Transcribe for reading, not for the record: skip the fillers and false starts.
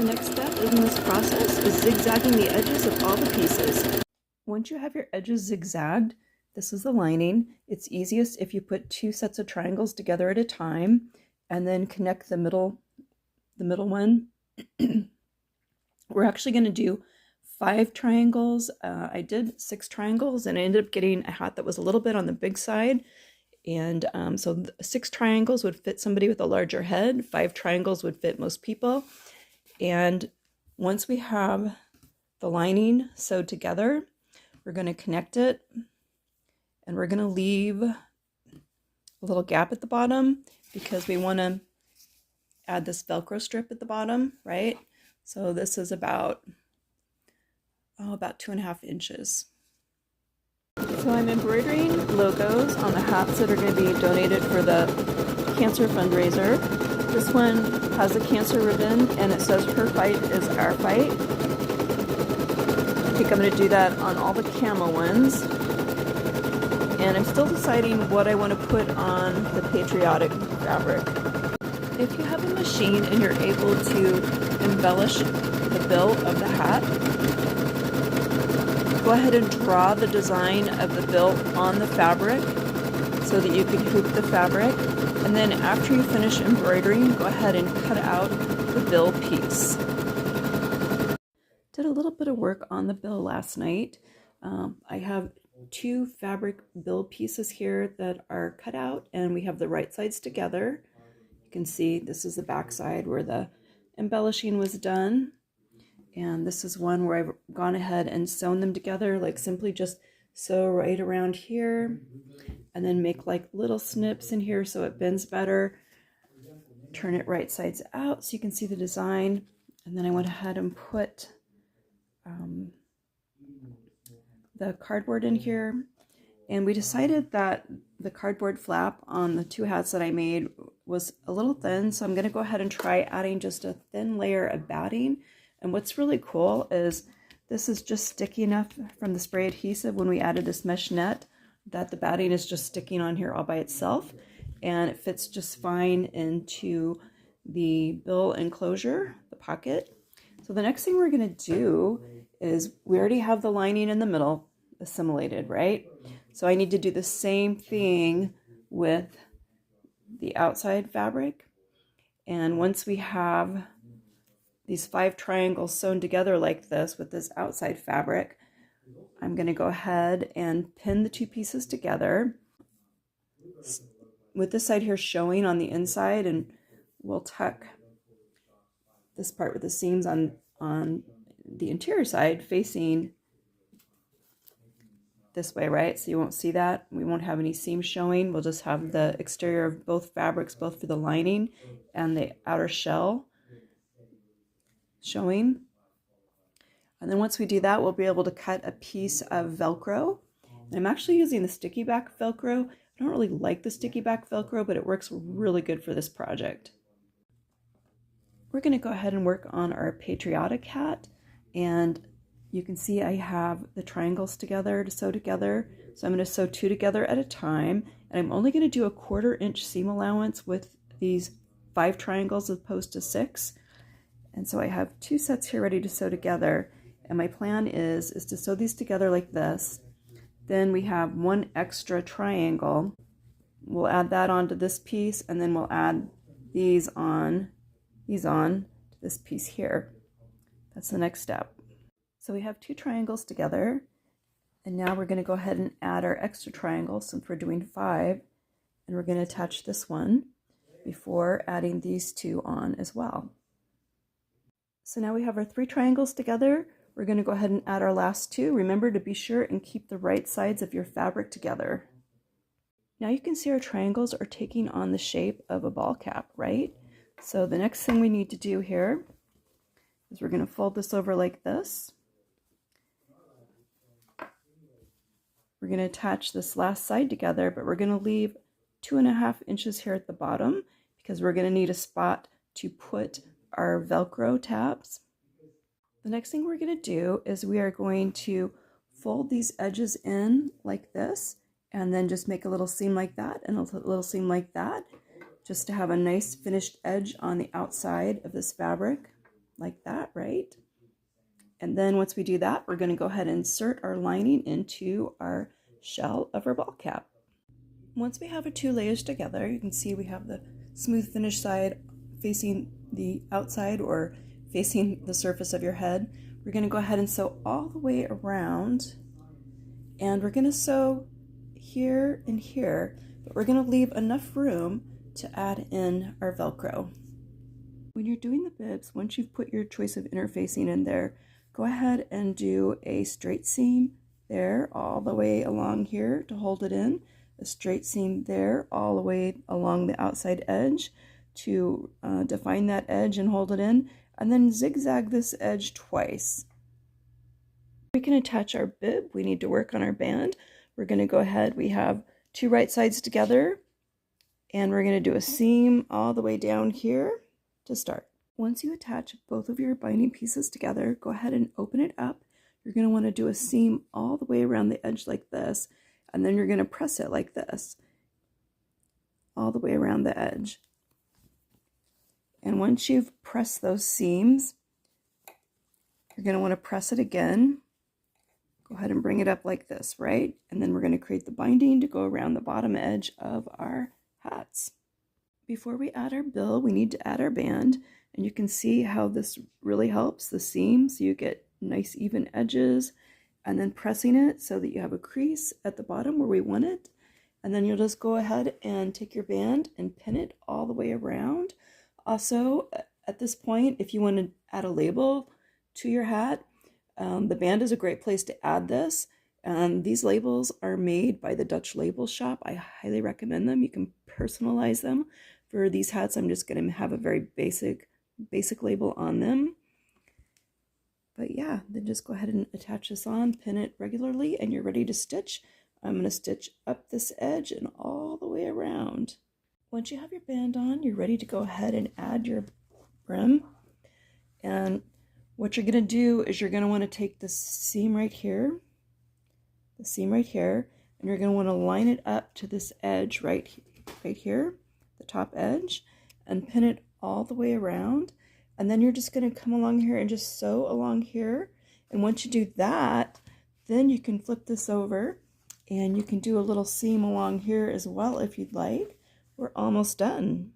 The next step in this process is zigzagging the edges of all the pieces. Once you have your edges zigzagged, this is the lining. It's easiest if you put two sets of triangles together at a time and then connect the middle one. We're actually going to do 5 triangles. I did 6 triangles and I ended up getting a hat that was a little bit on the big side. And so 6 triangles would fit somebody with a larger head. 5 triangles would fit most people. And once we have the lining sewed together, we're going to connect it and we're going to leave a little gap at the bottom because we want to add this Velcro strip at the bottom, right? So this is about 2.5 inches. So I'm embroidering logos on the hats that are going to be donated for the cancer fundraiser. This one has a cancer ribbon and it says "Her fight is our fight." I think I'm going to do that on all the camo ones. And I'm still deciding what I want to put on the patriotic fabric. If you have a machine and you're able to embellish the bill of the hat, go ahead and draw the design of the bill on the fabric so that you can hoop the fabric. And then after you finish embroidering, go ahead and cut out the bill piece. Did a little bit of work on the bill last night. I have 2 fabric bill pieces here that are cut out and we have the right sides together. You can see this is the back side where the embellishing was done. And this is one where I've gone ahead and sewn them together, like simply just sew right around here and then make like little snips in here so it bends better. Turn it right sides out so you can see the design. And then I went ahead and put the cardboard in here. And we decided that the cardboard flap on the 2 hats that I made was a little thin. So I'm going to go ahead and try adding just a thin layer of batting. And what's really cool is this is just sticky enough from the spray adhesive when we added this mesh net that the batting is just sticking on here all by itself. And it fits just fine into the bill enclosure, the pocket. So the next thing we're going to do is we already have the lining in the middle assimilated, right? So I need to do the same thing with the outside fabric. And once we have these 5 triangles sewn together like this with this outside fabric, I'm going to go ahead and pin the 2 pieces together with this side here showing on the inside, and we'll tuck this part with the seams on the interior side facing this way, right? So you won't see that. We won't have any seams showing. We'll just have the exterior of both fabrics, both for the lining and the outer shell showing. And then once we do that, we'll be able to cut a piece of Velcro. And I'm actually using the sticky back Velcro. I don't really like the sticky back Velcro, but it works really good for this project. We're going to go ahead and work on our patriotic hat. And you can see I have the triangles together to sew together. So I'm going to sew 2 together at a time. And I'm only going to do a 1/4 inch seam allowance with these 5 triangles as opposed to 6. And so I have 2 sets here ready to sew together. And my plan is to sew these together like this. Then we have 1 extra triangle. We'll add that onto this piece, and then we'll add these on to this piece here. That's the next step. So we have 2 triangles together, and now we're going to go ahead and add our extra triangle since we're doing 5, and we're going to attach this one before adding these 2 on as well. So now we have our 3 triangles together. We're going to go ahead and add our last 2. Remember to be sure and keep the right sides of your fabric together. Now you can see our triangles are taking on the shape of a ball cap, right? So the next thing we need to do here is we're going to fold this over like this. We're going to attach this last side together, but we're going to leave 2.5 inches here at the bottom because we're going to need a spot to put our Velcro tabs. The next thing we're going to do is we are going to fold these edges in like this and then just make a little seam like that and a little seam like that just to have a nice finished edge on the outside of this fabric like that, right? And then once we do that, we're going to go ahead and insert our lining into our shell of our ball cap. Once we have our 2 layers together, you can see we have the smooth finish side facing the outside or facing the surface of your head. We're going to go ahead and sew all the way around, and we're going to sew here and here, but we're going to leave enough room to add in our Velcro. When you're doing the bibs, once you've put your choice of interfacing in there, go ahead and do a straight seam there all the way along here to hold it in, a straight seam there all the way along the outside edge to define that edge and hold it in, and then zigzag this edge twice. We can attach our bib. We need to work on our band. We're going to go ahead, we have 2 right sides together, and we're going to do a seam all the way down here to start. Once you attach both of your binding pieces together, go ahead and open it up. You're going to want to do a seam all the way around the edge like this, and then you're going to press it like this all the way around the edge. And once you've pressed those seams, you're going to want to press it again. Go ahead and bring it up like this, right? And then we're going to create the binding to go around the bottom edge of our hats. Before we add our bill, we need to add our band, and you can see how this really helps the seam, so you get nice even edges, and then pressing it so that you have a crease at the bottom where we want it, and then you'll just go ahead and take your band and pin it all the way around. Also, at this point, if you want to add a label to your hat, the band is a great place to add this. These labels are made by the Dutch Label Shop. I highly recommend them. You can personalize them. For these hats, I'm just going to have a very basic label on them. But yeah, then just go ahead and attach this on, pin it regularly, and you're ready to stitch. I'm going to stitch up this edge and all the way around. Once you have your band on, you're ready to go ahead and add your brim. And what you're going to do is you're going to want to take this seam right here, and you're going to want to line it up to this edge right here, the top edge, and pin it all the way around. And then you're just going to come along here and just sew along here. And once you do that, then you can flip this over and you can do a little seam along here as well if you'd like. We're almost done.